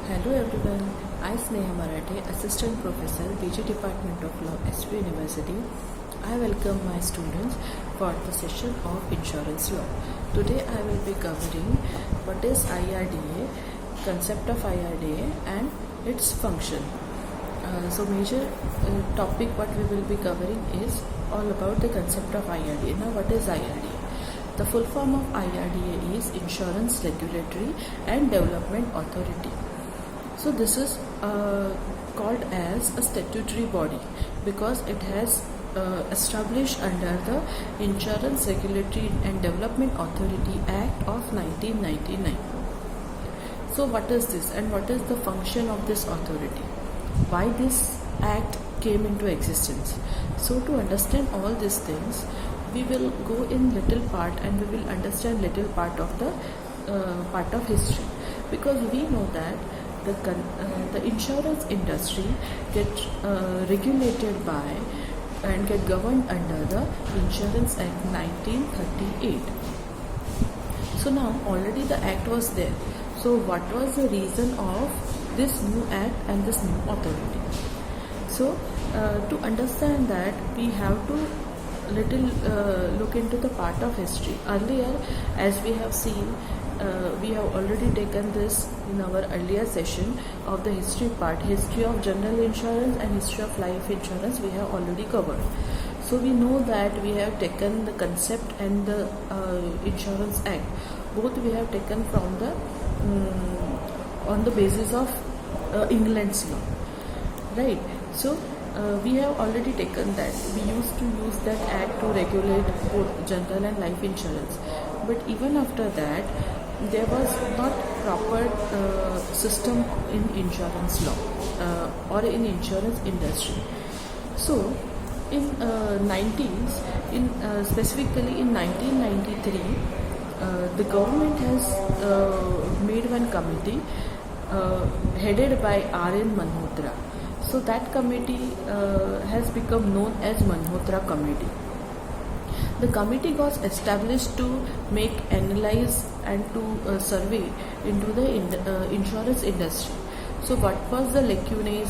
Hello everyone, I Sneha Marathe, Assistant Professor, BG Department of Law, SV University. I welcome my students for the session of Insurance Law. Today I will be covering what is IRDA, concept of IRDA and its function. So major topic what we will be covering is all about the concept of IRDA. Now what is IRDA? The full form of IRDA is Insurance Regulatory and Development Authority. So this is called as a statutory body because it has established under the Insurance Regulatory and Development Authority Act of 1999. So what is this and what is the function of this authority? Why this act came into existence? So to understand all these things, we will go in little part and we will understand little part of the part of history, because we know that the insurance industry get regulated by and get governed under the Insurance Act 1938. So now already the act was there. So what was the reason of this new act and this new authority? So to understand that, we have to little look into the part of history. Earlier, as we have seen, we have already taken this in our earlier session of the history part. History of general insurance and history of life insurance we have already covered. So we know that we have taken the concept and the Insurance Act. Both we have taken from the on the basis of England's law, right? So we have already taken that. We used to use that act to regulate both general and life insurance. But even after that, there was not proper system in insurance law or in insurance industry. So in 90s, specifically in 1993, the government has made one committee headed by R.N. Malhotra. So that committee has become known as Malhotra Committee. The committee was established to make, analyze and to survey into the insurance industry. So what was the lacunae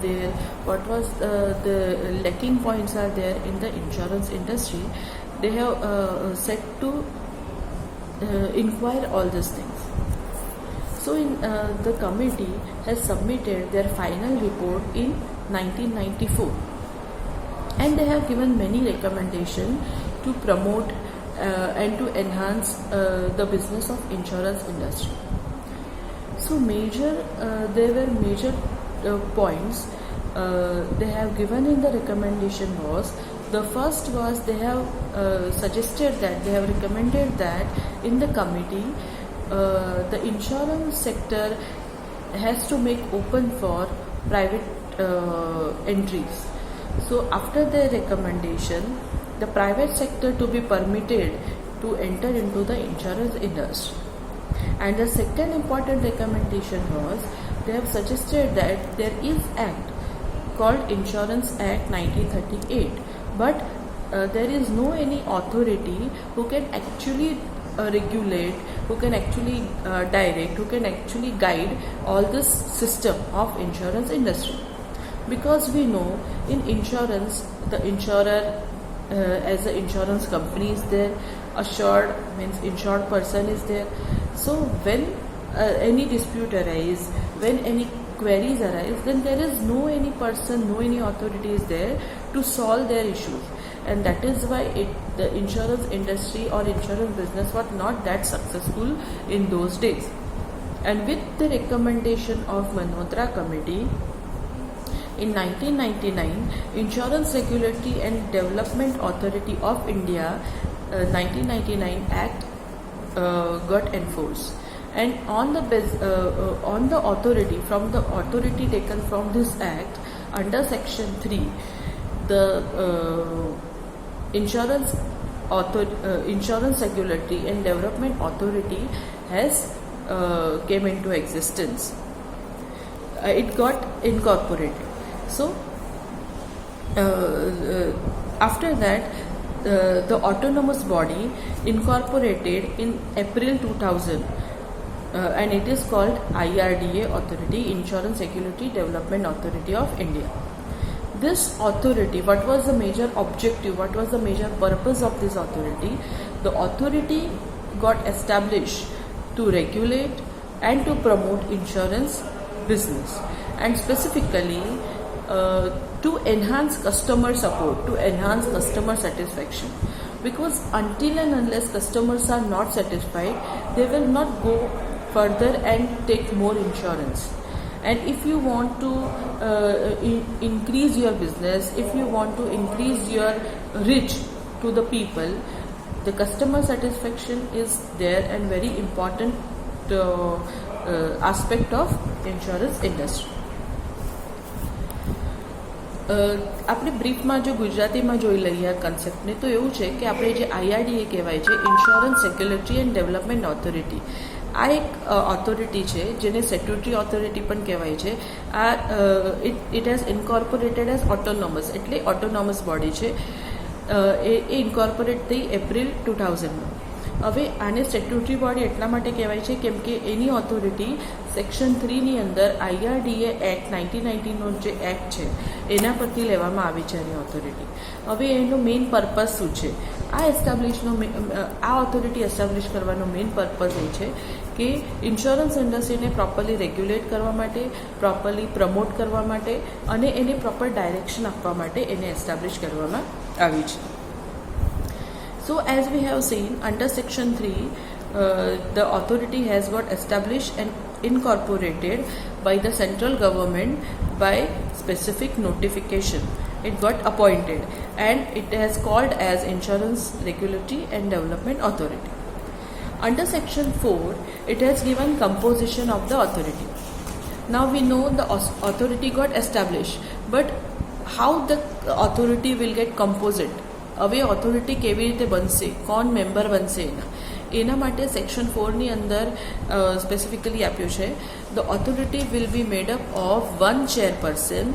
there, what was the lacking points are there in the insurance industry. They have set to inquire all these things. So the committee has submitted their final report in 1994, and they have given many recommendations to promote and to enhance the business of insurance industry. So there were major points they have given in the recommendation was, the first was they have suggested that, they have recommended that in the committee the insurance sector has to make open for private entries. So after their recommendation, the private sector to be permitted to enter into the insurance industry. And the second important recommendation was, they have suggested that there is act called Insurance Act 1938, but there is no any authority who can actually regulate, who can actually direct, who can actually guide all this system of insurance industry. Because we know in insurance, the insurer as the insurance company is there, assured means insured person is there. So when any dispute arise, when any queries arise, then there is no any person, no any authority is there to solve their issues. And that is why the insurance industry or insurance business was not that successful in those days. And with the recommendation of Malhotra Committee, in 1999, Insurance Regulatory and Development Authority of India 1999 Act got enforced. And on the authority, from the authority taken from this act, under section 3, the Insurance Regulatory and Development Authority has came into existence. It got incorporated. So after that, the autonomous body incorporated in April 2000 and it is called IRDA authority, Insurance Security Development Authority of India. This authority, what was the major objective, what was the major purpose of this authority? The authority got established to regulate and to promote insurance business, and specifically to enhance customer support, to enhance customer satisfaction. Because until and unless customers are not satisfied, they will not go further and take more insurance. And if you want to increase your business, if you want to increase your reach to the people, the customer satisfaction is there and very important aspect of insurance industry. આપણે બ્રીફમાં જો ગુજરાતીમાં જોઈ લઈએ આ કન્સેપ્ટને તો એવું છે કે આપણે જે IRDA કહેવાય છે, insurance regulatory and development authority, આ એક ઓથોરિટી છે જેને સ્ટેટ્યુટરી ઓથોરિટી પણ કહેવાય છે. આ it has incorporated as autonomous, એટલે ઓટોનોમસ બોડી છે. એ ઇન્કોર્પોરેટ થઈ એપ્રિલ 2000માં. હવે આને સ્ટેટ્યુટરી બોડી એટલા માટે કહેવાય છે કેમ કે એની ઓથોરિટી સેક્શન 3ની અંદર IRDA એક્ટ 1990નો જે એક્ટ છે એના પરથી લેવામાં આવી છે એની ઓથોરિટી. હવે એનો મેઇન પર્પઝ શું છે? આ ઓથોરિટી એસ્ટાબ્લિશ કરવાનો મેઇન પર્પઝ એ છે કે ઇન્સ્યોરન્સ ઇન્ડસ્ટ્રીને પ્રોપરલી રેગ્યુલેટ કરવા માટે, પ્રોપરલી પ્રમોટ કરવા માટે અને એને પ્રોપર ડાયરેક્શન આપવા માટે એને એસ્ટાબ્લિશ કરવામાં આવી છે. So as we have seen, under section 3 the authority has got established and incorporated by the central government by specific notification. It got appointed and it has called as Insurance Regulatory and Development Authority. Under section 4 it has given composition of the authority. Now we know the authority got established, but how the authority will get composite? હવે authority કેવી રીતે બનશે, કોણ member બનશે, એના માટે section 4ની અંદર specifically આપ્યું છે. The authority will be made up of 1 chairperson,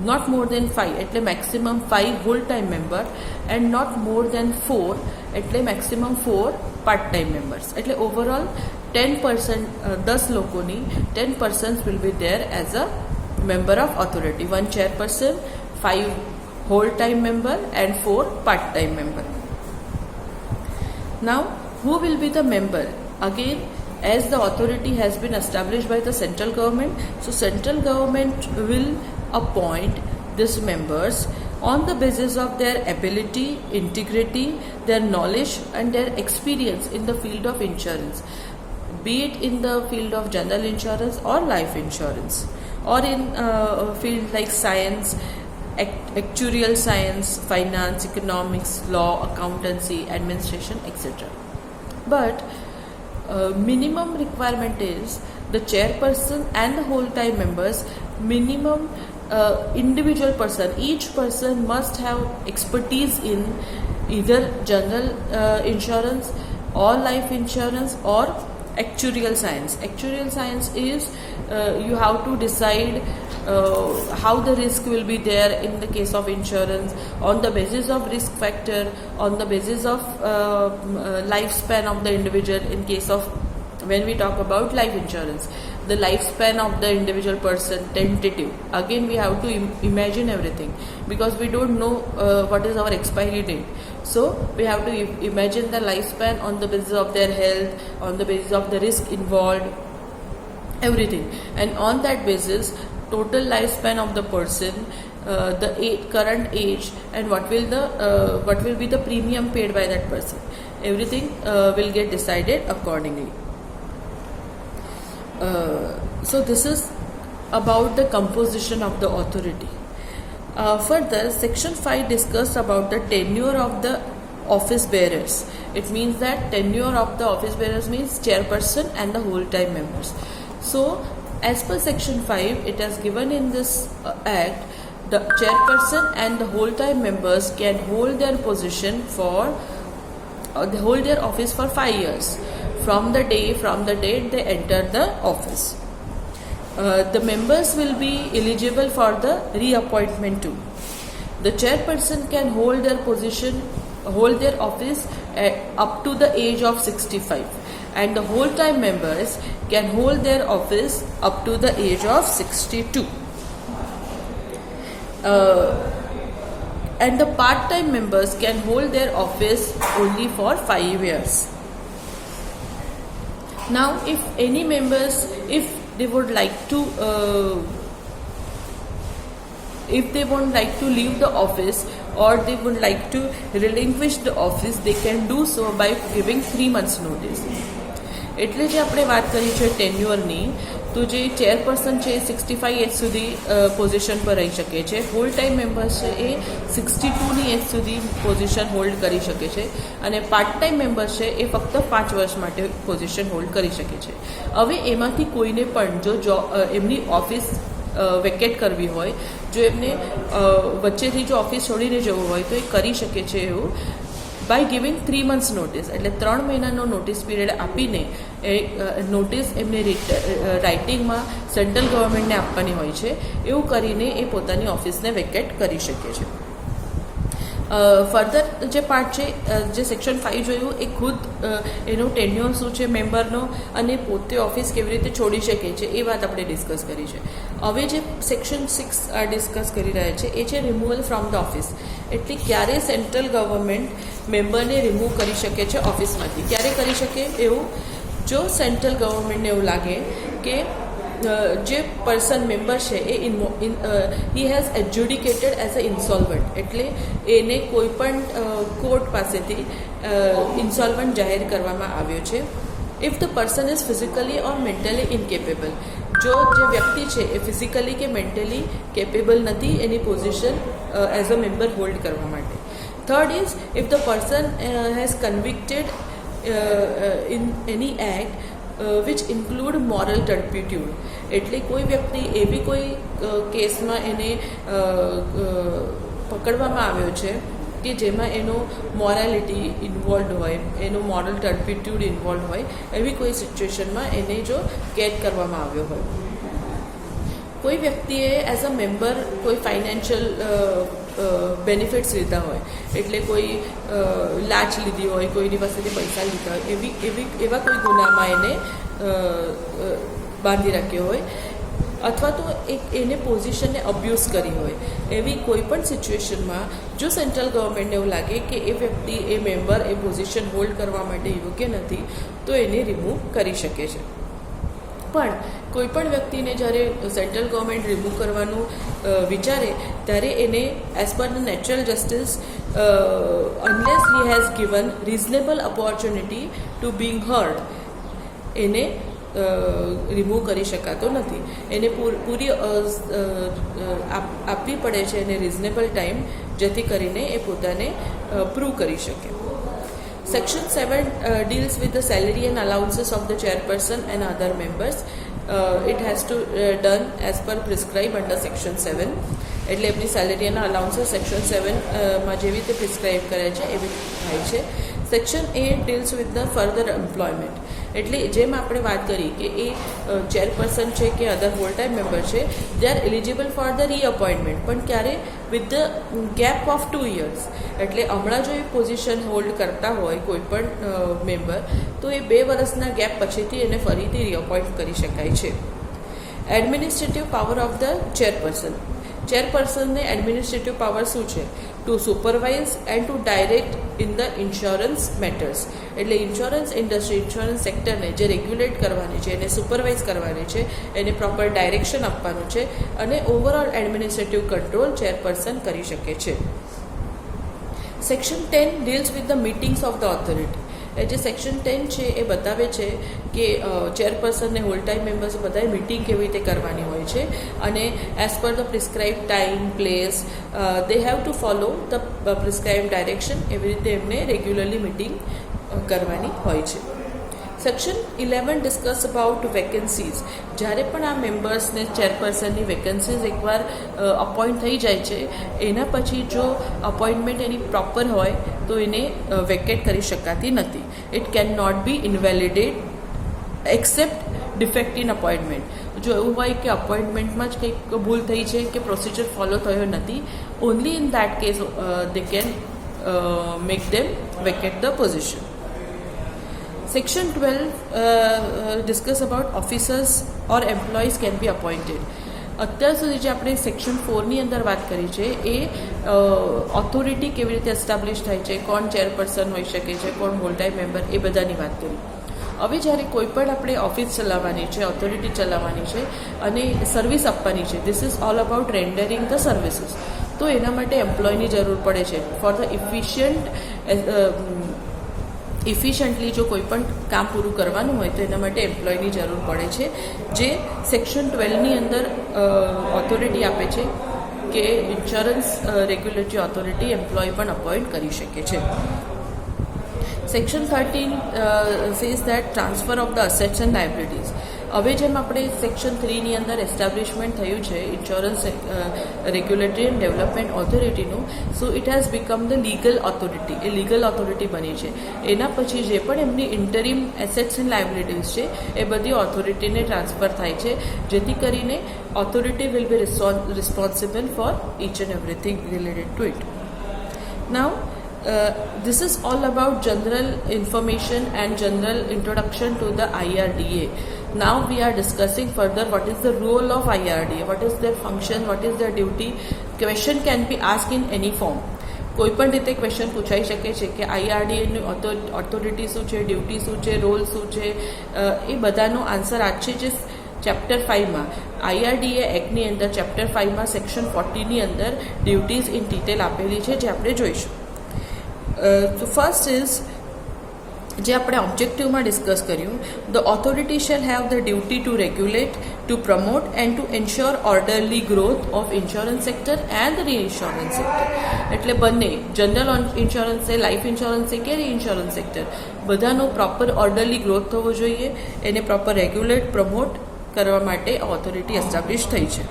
not more than 5, એટલે maximum 5 full time member, and not more than 4, એટલે મેક્સિમમ 4 પાર્ટ ટાઈમ મેમ્બર્સ. એટલે ઓવરઓલ 10%, 10 લોકોની 10 persons will be there as a member of authority. 1 chairperson, 5 whole time member and 4 part time member. Now who will be the member? Again, as the authority has been established by the central government, so central government will appoint these members on the basis of their ability, integrity, their knowledge and their experience in the field of insurance, be it in the field of general insurance or life insurance, or in field like science, actuarial science, finance, economics, law, accountancy, administration, etc. But minimum requirement is the chairperson and the whole time members, minimum individual person, each person must have expertise in either general insurance or life insurance or actuarial science. Actuarial science is you have to decide how the risk will be there in the case of insurance on the basis of risk factor, on the basis of lifespan of the individual. In case of, when we talk about life insurance, the lifespan of the individual person, tentative. Again we have to imagine everything because we don't know what is our expiry date. So we have to imagine the lifespan on the basis of their health, on the basis of the risk involved, everything, and on that basis total lifespan of the person, the current age, and what will be the premium paid by that person, everything will get decided accordingly. So this is about the composition of the authority. Further, section 5 discussed about the tenure of the office bearers. It means that tenure of the office bearers means chairperson and the whole time members. So as per section 5, it has given in this act, the chairperson and the whole time members can hold their position for they hold their office for 5 years from the date they enter the office. The members will be eligible for the reappointment too. The chairperson can hold their office up to the age of 65, and the whole-time members can hold their office up to the age of 62. And the part-time members can hold their office only for 5 years. Now, if any members, if they would like to leave the office or they would like to relinquish the office, they can do so by giving 3 months notice. એટલે જે આપણે વાત કરી છે ટેન્યુઅરની, તો જે chairperson છે એ 65 એજ સુધી પોઝિશન પર રહી શકે છે. હોલ ટાઈમ મેમ્બર્સ છે એ 62ની એજ સુધી પોઝિશન હોલ્ડ કરી શકે છે અને પાર્ટ ટાઈમ મેમ્બર્સ છે એ ફક્ત 5 વર્ષ માટે પોઝિશન હોલ્ડ કરી શકે છે. હવે એમાંથી કોઈને પણ જો એમની ઓફિસ વેકેટ કરવી હોય, જો એમને વચ્ચેથી જો ઓફિસ છોડીને જવું હોય તો એ કરી શકે છે એવું બાય ગિવિંગ 3 months નોટિસ. એટલે 3 મહિનાનો નોટિસ પીરિયડ આપીને એ નોટિસ એમને રાઇટિંગમાં સેન્ટ્રલ ગવર્મેન્ટને આપવાની હોય છે. એવું કરીને એ પોતાની ઓફિસને વેકેટ કરી શકે છે. ફર્ધર જે પાર્ટ છે, જે સેક્શન 5 જોયું, એ ખુદ એનો ટેન્યુઅર શું છે મેમ્બરનો અને પોતે ઓફિસ કેવી રીતે છોડી શકે છે એ વાત આપણે ડિસ્કસ કરી છે. હવે જે સેક્શન 6 ડિસ્કસ કરી રહ્યા છે એ છે રિમૂવલ ફ્રોમ ધ ઓફિસ. એટલે ક્યારે સેન્ટ્રલ ગવર્મેન્ટ મેમ્બરને રિમૂવ કરી શકે છે ઓફિસમાંથી. ક્યારે કરી શકે એવું? જો સેન્ટ્રલ ગવર્મેન્ટને એવું લાગે કે જે પર્સન મેમ્બર છે એ હી હેઝ એડ્યુડિકેટેડ એઝ અ ઇન્સોલ્વન્ટ, એટલે એને કોઈ પણ કોર્ટ પાસેથી ઇન્સોલ્વન્ટ જાહેર કરવામાં આવ્યો છે. If the person is physically or mentally incapable, જો જે વ્યક્તિ છે એ ફિઝિકલી કે મેન્ટલી કેપેબલ નથી એની position as a member hold કરવા માટે. Third is if the person has convicted in any act which include moral turpitude, એટલે કોઈ વ્યક્તિ એવી કોઈ કેસમાં એને પકડવામાં આવ્યો છે કે જેમાં એનો મોરાલિટી ઇન્વોલ્વ હોય, એનો મોરલ ટર્પ્યુટ્યુડ ઇન્વોલ્વ હોય, એવી કોઈ સિચ્યુએશનમાં એને જો કેદ કરવામાં આવ્યો હોય. કોઈ વ્યક્તિએ એઝ અ મેમ્બર કોઈ ફાઇનાન્શિયલ બેનિફિટ્સ લીધા હોય, એટલે કોઈ લાંચ લીધી હોય, કોઈની પાસેથી પૈસા લીધા હોય, એવા કોઈ ગુનામાં એને બાંધી રાખ્યો હોય, અથવા તો એને પોઝિશનને અબ્યુઝ કરી હોય, એવી કોઈ પણ સિચ્યુએશનમાં જો સેન્ટ્રલ ગવર્મેન્ટને એવું લાગે કે એ વ્યક્તિ, એ મેમ્બર એ પોઝિશન હોલ્ડ કરવા માટે યોગ્ય નથી, તો એને રિમૂવ કરી શકે છે. પણ કોઈ પણ વ્યક્તિને જ્યારે સેન્ટ્રલ ગવર્મેન્ટ રિમૂવ કરવાનું વિચારે ત્યારે એને as per the natural justice unless he has given reasonable opportunity to being heard, એને રિમૂવ કરી શકાતો નથી. એને પૂરી આપવી પડે છે એને રિઝનેબલ ટાઈમ, જેથી કરીને એ પોતાને પ્રૂવ કરી શકે. Section 7 deals with the salary and allowances of the chairperson and other members. It has to done as per prescribed under Section 7. એટલે એમની સેલેરી અને અલાઉન્સીસ સેક્શન 7માં જેવી રીતે પ્રિસ્ક્રાઇબ કરે છે એવી થાય છે. Section 8 deals with the further employment, એટલે જેમ આપણે વાત કરી કે એ ચેરપર્સન છે કે અધર હોલ ટાઈમ મેમ્બર છે, they are eligible for the reappointment, પણ ક્યારે? With the gap of 2 years. એટલે હમણાં જો એ પોઝિશન હોલ્ડ કરતા હોય કોઈ પણ મેમ્બર, તો એ 2 વર્ષના ગેપ પછીથી એને ફરીથી રીઅપોઇન્ટ કરી શકાય છે. Administrative power of the chairperson, ચેરપર્સનને એડમિનિસ્ટ્રેટિવ પાવર શું છે? To supervise and to direct in the insurance matters, એટલે ઇન્સ્યોરન્સ ઇન્ડસ્ટ્રી, ઇન્સ્યોરન્સ સેક્ટરને જે રેગ્યુલેટ કરવાની છે, એને સુપરવાઇઝ કરવાની છે, એને પ્રોપર ડાયરેક્શન આપવાનું છે અને ઓવરઓલ એડમિનિસ્ટ્રેટિવ કંટ્રોલ ચેરપર્સન કરી શકે છે. Section 10 deals with the meetings of the authority. જે સેક્શન 10 છે એ બતાવે છે કે ચેરપર્સનને હોલ ટાઈમ મેમ્બર્સ બધાએ મિટિંગ કેવી રીતે કરવાની હોય છે અને as per the prescribe time, place, they have to follow the prescribe direction, એવી રીતે એમને રેગ્યુલરલી મિટિંગ કરવાની હોય છે. Section 11 discuss about vacancies. જ્યારે પણ આ મેમ્બર્સને ચેરપર્સનની વેકેન્સીઝ એકવાર અપોઇન્ટ થઈ જાય છે, એના પછી જો અપોઇન્ટમેન્ટ એની પ્રોપર હોય તો એને વેકેટ કરી શકાતી નથી. It can not be invalidate except defect in appointment. જો એવું હોય કે અપોઇન્ટમેન્ટમાં જ કંઈક ભૂલ થઈ છે કે પ્રોસિજર ફોલો થયો નથી, only in that case they can make them vacate the position. Section 12 discuss about officers or employees can be appointed. અત્યાર સુધી જે આપણે સેક્શન 4ની અંદર વાત કરી છે એ ઓથોરિટી કેવી રીતે એસ્ટાબ્લિશ થાય છે, કોણ ચેરપર્સન હોઈ શકે છે, કોણ હોલ ટાઈમ મેમ્બર, એ બધાની વાત કરી. હવે જ્યારે કોઈ પણ આપણે ઓફિસ ચલાવવાની છે, ઓથોરિટી ચલાવવાની છે અને સર્વિસ આપવાની છે, this is all about rendering the services, તો એના માટે એમ્પ્લોયની જરૂર પડે છે. ફોર ધ ઇફિશિયન્ટલી જો કોઈ પણ કામ પૂરું કરવાનું હોય તો એના માટે એમ્પ્લોયની જરૂર પડે છે, જે સેક્શન 12ની અંદર ઓથોરિટી આપે છે કે ઇન્સ્યોરન્સ રેગ્યુલેટરી ઓથોરિટી એમ્પ્લોય પણ અપોઇન્ટ કરી શકે છે. Section 13 says that transfer of the assets and liabilities. હવે જેમ આપણે સેક્શન 3ની અંદર એસ્ટાબ્લિશમેન્ટ થયું છે ઇન્સ્યોરન્સ રેગ્યુલેટરી એન્ડ ડેવલપમેન્ટ ઓથોરિટીનું, so it has become the legal authority, એ લીગલ ઓથોરિટી બની છે. એના પછી જે પણ એમની ઇન્ટરિમ એસેટ્સ એન્ડ લાયબિલિટીઝ છે એ બધી ઓથોરિટીને ટ્રાન્સફર થાય છે, જેથી કરીને authority will be responsible for each and everything related to it. Now this is all about general information and general introduction to the IRDA. Now we are discussing further what is the role of IRDA, what is their function, what is their duty. Question can be asked in any form. કોઈ પણ રીતે question પૂછાઈ શકે છે કે આઈઆરડીએની authority શું છે, duty શું છે, રોલ શું છે, એ બધાનો આન્સર આજ છે જે ચેપ્ટર 5માં આઈઆરડીએ એક્ટની અંદર ચેપ્ટર 5માં સેક્શન 40ની અંદર ડ્યુટીઝ ઇન ડિટેલ આપેલી છે, જે આપણે જોઈશું. So first is જે આપણે ઓબ્જેક્ટિવમાં ડિસ્કસ કર્યું, the authority shall have the duty to regulate, to promote and to ensure orderly growth of insurance sector and reinsurance sector. એટલે બંને જનરલ ઇન્સ્યોરન્સ છે, લાઈફ ઇન્સ્યોરન્સ છે કે રીઇન્સ્યોરન્સ સેક્ટર, બધાનો પ્રોપર ઓર્ડરલી ગ્રોથ થવો જોઈએ, એને પ્રોપર રેગ્યુલેટ પ્રમોટ કરવા માટે ઓથોરિટી એસ્ટાબ્લિશ થઈ છે.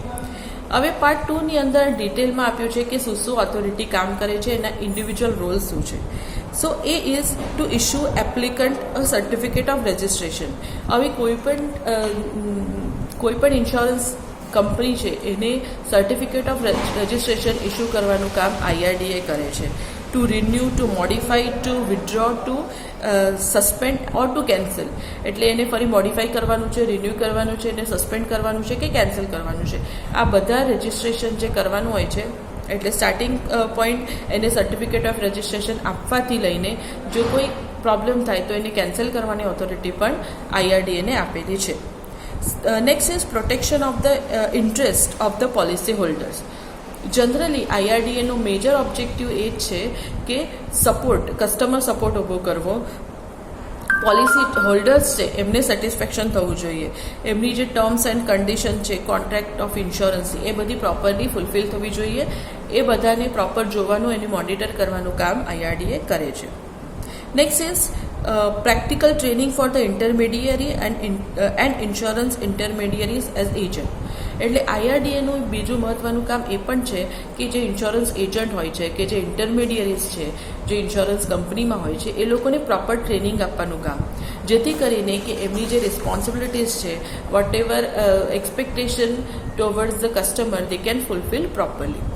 હવે પાર્ટ 2ની અંદર ડિટેલમાં આપ્યું છે કે શું શું ઓથોરિટી કામ કરે છે, એના ઇન્ડિવિજ્યુઅલ રોલ શું છે. સો એ is to issue applicant a certificate of registration. હવે કોઈ પણ ઇન્સ્યોરન્સ કંપની છે એને સર્ટિફિકેટ ઓફ રજિસ્ટ્રેશન ઇશ્યુ કરવાનું કામ આઈઆરડીએ કરે છે. To renew, to modify, to withdraw, to suspend or to cancel. એટલે એને ફરી મોડિફાઈ કરવાનું છે, રિન્યુ કરવાનું છે, એને સસ્પેન્ડ કરવાનું છે કે કેન્સલ કરવાનું છે, આ બધા રજિસ્ટ્રેશન જે કરવાનું હોય છે, એટલે સ્ટાર્ટિંગ પોઈન્ટ એને સર્ટિફિકેટ ઓફ રજિસ્ટ્રેશન આપવાથી લઈને જો કોઈ પ્રોબ્લેમ થાય તો એને કેન્સલ કરવાની ઓથોરિટી પણ આઈઆરડીએને આપેલી છે. Next is protection of the interest of the policy holders. Generally આઈઆરડીએનો મેજર ઓબ્જેક્ટિવ એ જ છે કે સપોર્ટ, કસ્ટમર સપોર્ટ ઊભો કરવો, પોલિસી હોલ્ડર્સ છે એમને સેટિસ્ફેક્શન થવું જોઈએ, એમની જે ટર્મ્સ એન્ડ કન્ડિશન છે કોન્ટ્રાક્ટ ઓફ ઇન્સ્યોરન્સની એ બધી પ્રોપરલી ફૂલફિલ થવી જોઈએ, એ બધાને પ્રોપર જોવાનું, એને મોનિટર કરવાનું કામ આઈઆરડીએ કરે છે. Next is practical training for the intermediary and insurance intermediaries as agent. એટલે આઈઆરડીએનું બીજું મહત્ત્વનું કામ એ પણ છે કે જે ઇન્સ્યોરન્સ એજન્ટ હોય છે કે જે ઇન્ટરમીડિયરીઝ છે, જે ઇન્સ્યોરન્સ કંપનીમાં હોય છે, એ લોકોને પ્રોપર ટ્રેનિંગ આપવાનું કામ, જેથી કરીને કે એમની જે રિસ્પોન્સિબિલિટીઝ છે, whatever expectation towards the customer, they can fulfil properly.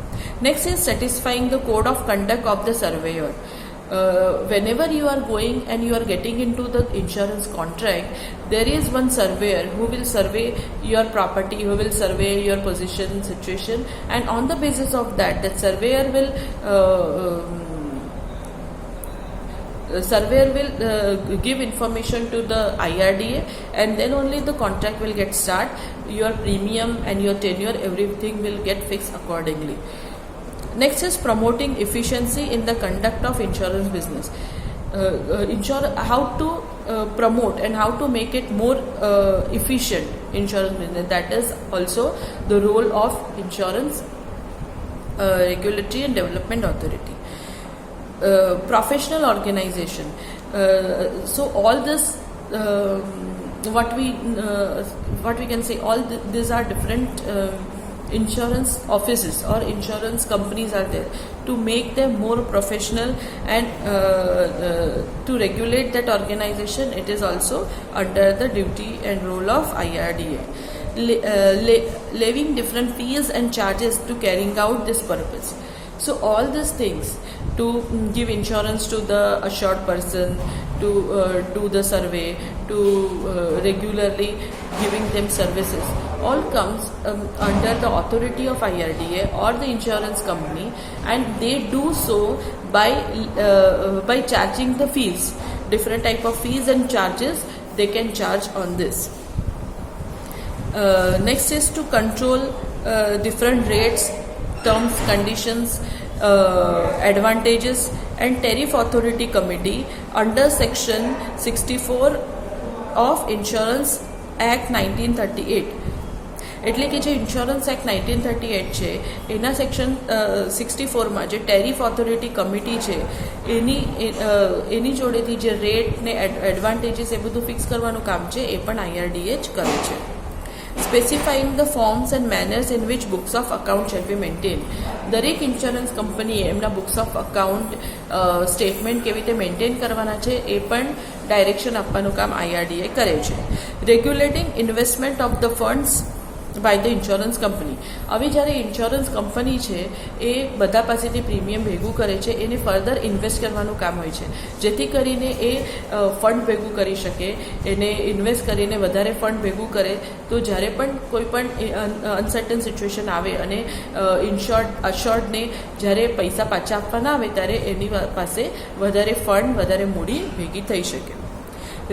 Next is satisfying the code of conduct of the surveyor. Whenever you are going and you are getting into the insurance contract, there is one surveyor who will survey your property, who will survey your position, situation, and on the basis of that, that surveyor will give information to the IRDA, and then only the contract will get start. Your premium and your tenure, everything will get fixed accordingly. Next is promoting efficiency in the conduct of insurance business. How to promote and how to make it more efficient insurance business. That is also the role of insurance regulatory and development authority. Professional organization. So all this, what we can say, these are different insurance offices or insurance companies are there to make them more professional and to regulate that organization. It is also under the duty and role of IRDA. Levying different fees and charges to carrying out this purpose. So all these things to give insurance to the assured person, to do the survey, to regularly giving them services, all comes under the authority of IRDA or the insurance company, and they do so by charging the fees, different type of fees and charges they can charge on this. Next is to control different rates, terms, conditions, advantages, and tariff authority committee under section 64 of Insurance Act 1938. એટલે કે જે insurance act 1938 છે એના section 64માં જે tariff authority committee છે એની જોડેથી જે rate ને એડવાન્ટેજીસ એ બધું ફિક્સ કરવાનું કામ છે એ પણ IRDA જ કરે છે. Specifying the forms and manners in which books of account shall be maintain. દરેક ઇન્સ્યોરન્સ કંપનીએ એમના બુક્સ ઓફ અકાઉન્ટ સ્ટેટમેન્ટ કેવી રીતે મેન્ટેન કરવાના છે એ પણ ડાયરેક્શન આપવાનું કામ IRDA કરે છે. Regulating investment of the funds by the insurance company. હવે જ્યારે ઇન્સ્યોરન્સ કંપની છે એ બધા પાસેથી પ્રીમિયમ ભેગું કરે છે, એને ફર્ધર ઇન્વેસ્ટ કરવાનું કામ હોય છે, જેથી કરીને એ ફંડ ભેગું કરી શકે, એને ઇન્વેસ્ટ કરીને વધારે ફંડ ભેગું કરે તો જ્યારે પણ કોઈ પણ અનસર્ટન સિચ્યુએશન આવે અને અશ્યોર્ડને જ્યારે પૈસા પાછા આપવાના આવે ત્યારે એની પાસે વધારે ફંડ, વધારે મૂડી ભેગી થઈ શકે.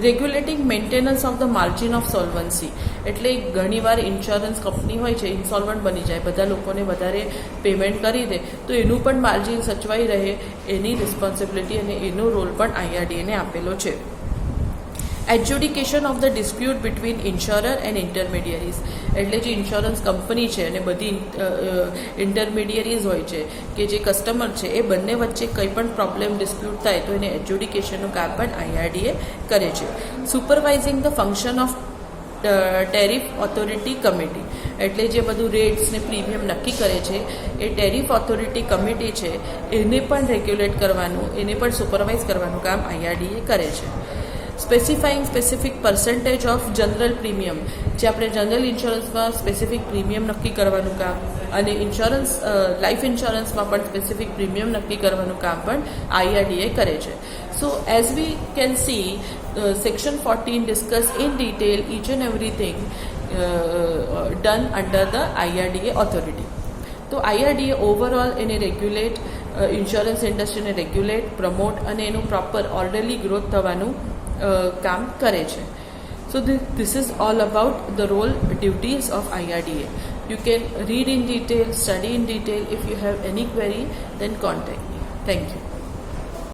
Regulating maintenance of the margin of solvency. એટલે ઘણીવાર ઇન્સ્યોરન્સ કંપની હોય છે, ઇન્સોલ્વન્ટ બની જાય, બધા લોકોને વધારે પેમેન્ટ કરી દે તો એનું પણ માર્જિન સચવાઈ રહે, એની રિસ્પોન્સિબિલિટી અને એનો રોલ પણ IRDAને આપેલો છે. Adjudication of the dispute between insurer and intermediaries. એટલે જે ઇન્સ્યોરન્સ કંપની છે અને બધી ઇન્ટરમીડિયરીઝ હોય છે કે જે કસ્ટમર છે એ બંને વચ્ચે કંઈ પણ પ્રોબ્લેમ, ડિસ્પ્યુટ થાય તો એને એડજ્યુડિકેશનનું કામ પણ IRDA કરે છે. Supervising the function of tariff authority committee. એટલે જે બધું રેટ્સ ને પ્રીમિયમ નક્કી કરે છે એ ટેરિફ ઓથોરિટી કમિટી છે એને પણ રેગ્યુલેટ કરવાનું, એને પણ સુપરવાઇઝ કરવાનું કામ IRDA કરે છે. Specifying specific percentage of general premium. જે આપણે જનરલ ઇન્સ્યોરન્સમાં સ્પેસિફિક પ્રીમિયમ નક્કી કરવાનું કામ અને લાઈફ ઇન્સ્યોરન્સમાં પણ સ્પેસિફિક પ્રીમિયમ નક્કી કરવાનું કામ પણ IRDA કરે છે. સો as we can see, section 14 discuss in detail each and everything done under the IRDA authority. તો IRDA ઓવરઓલ એને રેગ્યુલેટ, ઇન્સ્યોરન્સ ઇન્ડસ્ટ્રીને રેગ્યુલેટ, પ્રમોટ અને એનું પ્રોપર ઓર્ડરલી ગ્રોથ થવાનું કામ કરે છે. So this is all about the role, duties of IRDA. You can read in detail, study in detail. If you have any query, then contact me. Thank you.